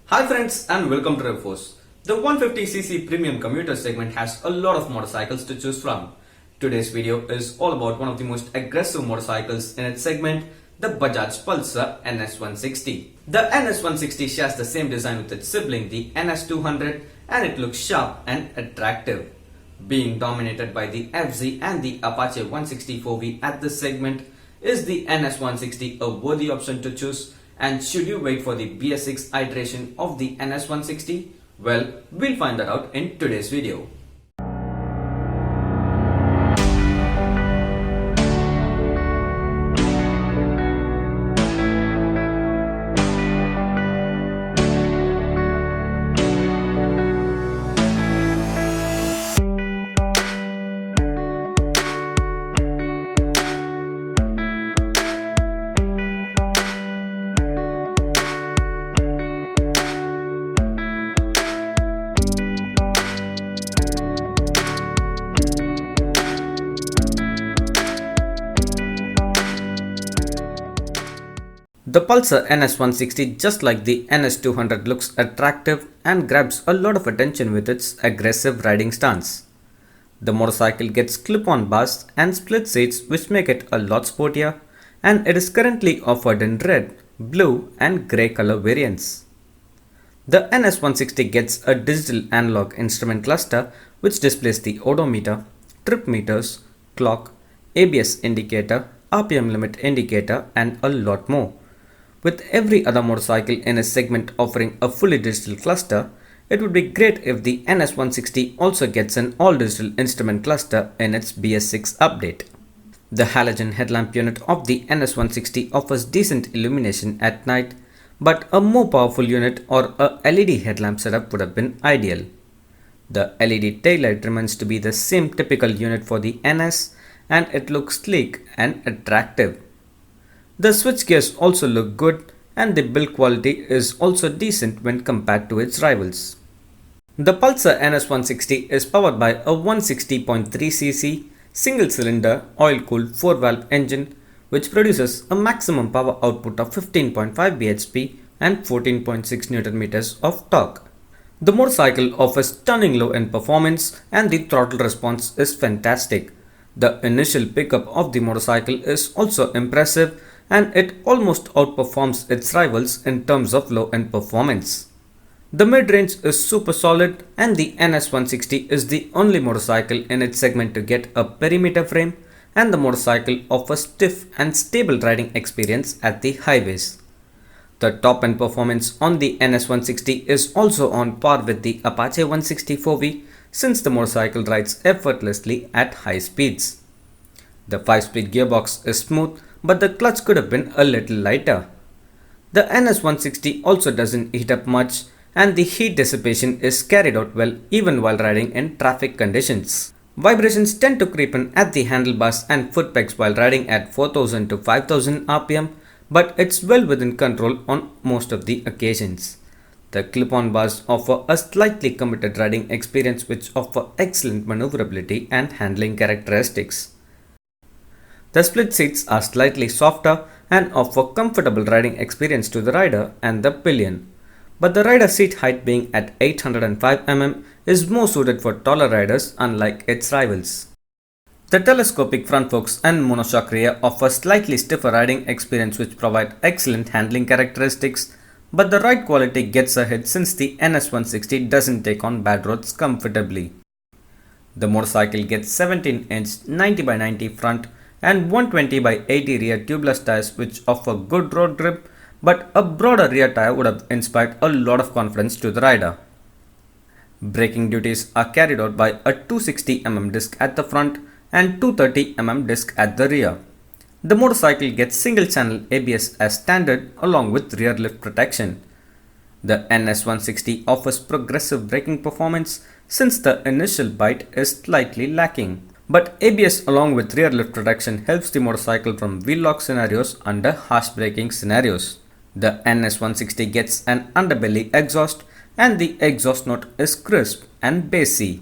Hi friends and welcome to RevForce. The 150cc premium commuter segment has a lot of motorcycles to choose from. Today's video is all about one of the most aggressive motorcycles in its segment, the Bajaj Pulsar NS 160. The NS 160 shares the same design with its sibling, the NS 200, and it looks sharp and attractive. Being dominated by the FZ and the Apache 164V at this segment, is the NS 160 a worthy option to choose? And should you wait for the BS6 iteration of the NS 160? Well, we'll find that out in today's video. The Pulsar NS 160, just like the NS 200, looks attractive and grabs a lot of attention with its aggressive riding stance. The motorcycle gets clip-on bars and split seats which make it a lot sportier, and it is currently offered in red, blue and grey color variants. The NS 160 gets a digital analog instrument cluster which displays the odometer, trip meters, clock, ABS indicator, RPM limit indicator and a lot more. With every other motorcycle in a segment offering a fully digital cluster, it would be great if the NS 160 also gets an all-digital instrument cluster in its BS6 update. The halogen headlamp unit of the NS 160 offers decent illumination at night, but a more powerful unit or a LED headlamp setup would have been ideal. The LED taillight remains to be the same typical unit for the NS, and it looks sleek and attractive. The switch gears also look good, and the build quality is also decent when compared to its rivals. The Pulsar NS 160 is powered by a 160.3cc single-cylinder oil-cooled 4-valve engine which produces a maximum power output of 15.5 bhp and 14.6 Nm of torque. The motorcycle offers stunning low-end performance and the throttle response is fantastic. The initial pickup of the motorcycle is also impressive, and it almost outperforms its rivals in terms of low-end performance. The mid-range is super solid, and the NS 160 is the only motorcycle in its segment to get a perimeter frame, and the motorcycle offers stiff and stable riding experience at the highways. The top-end performance on the NS 160 is also on par with the Apache 164V, since the motorcycle rides effortlessly at high speeds. The 5-speed gearbox is smooth, but the clutch could have been a little lighter. The NS 160 also doesn't heat up much, and the heat dissipation is carried out well even while riding in traffic conditions. Vibrations tend to creep in at the handlebars and foot pegs while riding at 4000 to 5000 RPM, but it's well within control on most of the occasions. The clip-on bars offer a slightly committed riding experience which offer excellent maneuverability and handling characteristics. The split seats are slightly softer and offer comfortable riding experience to the rider and the pillion, but the rider seat height being at 805 mm is more suited for taller riders unlike its rivals. The telescopic front forks and monoshock rear offer slightly stiffer riding experience which provide excellent handling characteristics, but the ride quality gets a hit since the NS 160 doesn't take on bad roads comfortably. The motorcycle gets 17-inch 90x90 front and 120x80 rear tubeless tires which offer good road grip, but a broader rear tire would have inspired a lot of confidence to the rider. Braking duties are carried out by a 260mm disc at the front and 230mm disc at the rear. The motorcycle gets single-channel ABS as standard along with rear lift protection. The NS 160 offers progressive braking performance since the initial bite is slightly lacking, but ABS along with rear lift protection helps the motorcycle from wheel lock scenarios under harsh braking scenarios. The NS 160 gets an underbelly exhaust, and the exhaust note is crisp and bassy.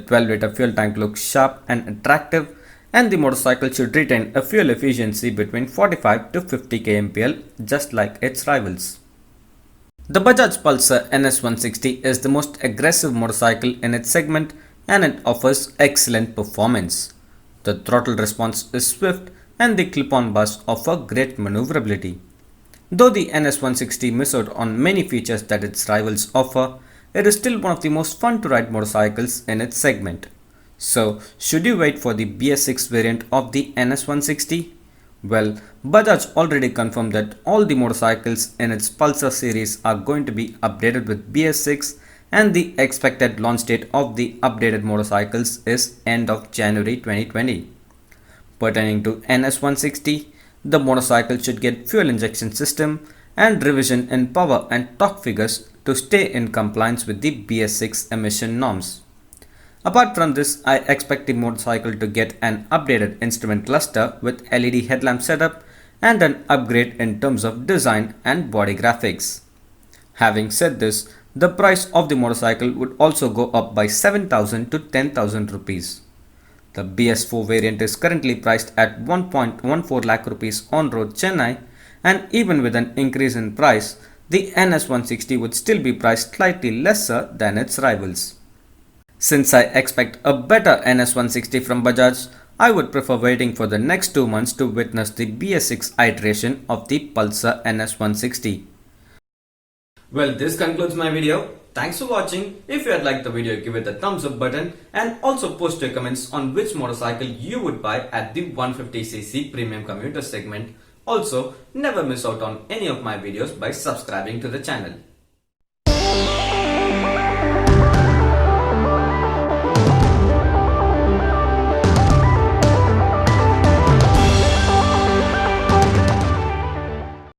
12-liter fuel tank looks sharp and attractive, and the motorcycle should retain a fuel efficiency between 45 to 50 kmpl just like its rivals. The Bajaj Pulsar NS 160 is the most aggressive motorcycle in its segment, and it offers excellent performance. The throttle response is swift and the clip-on bars offer great maneuverability. Though the NS 160 missed out on many features that its rivals offer, it is still one of the most fun to ride motorcycles in its segment. So, should you wait for the BS6 variant of the NS 160? Well, Bajaj already confirmed that all the motorcycles in its Pulsar series are going to be updated with BS6, and the expected launch date of the updated motorcycles is end of January 2020. Pertaining to NS 160, the motorcycle should get fuel injection system and revision in power and torque figures to stay in compliance with the BS6 emission norms. Apart from this, I expect the motorcycle to get an updated instrument cluster with LED headlamp setup and an upgrade in terms of design and body graphics. Having said this, the price of the motorcycle would also go up by 7,000 to 10,000 rupees. The BS4 variant is currently priced at 1.14 lakh rupees on road Chennai, and even with an increase in price, the NS 160 would still be priced slightly lesser than its rivals. Since I expect a better NS 160 from Bajaj, I would prefer waiting for the next 2 months to witness the BS6 iteration of the Pulsar NS 160. Well, this concludes my video. Thanks for watching. If you had liked the video, give it a thumbs up button and also post your comments on which motorcycle you would buy at the 150cc premium commuter segment. Also, never miss out on any of my videos by subscribing to the channel.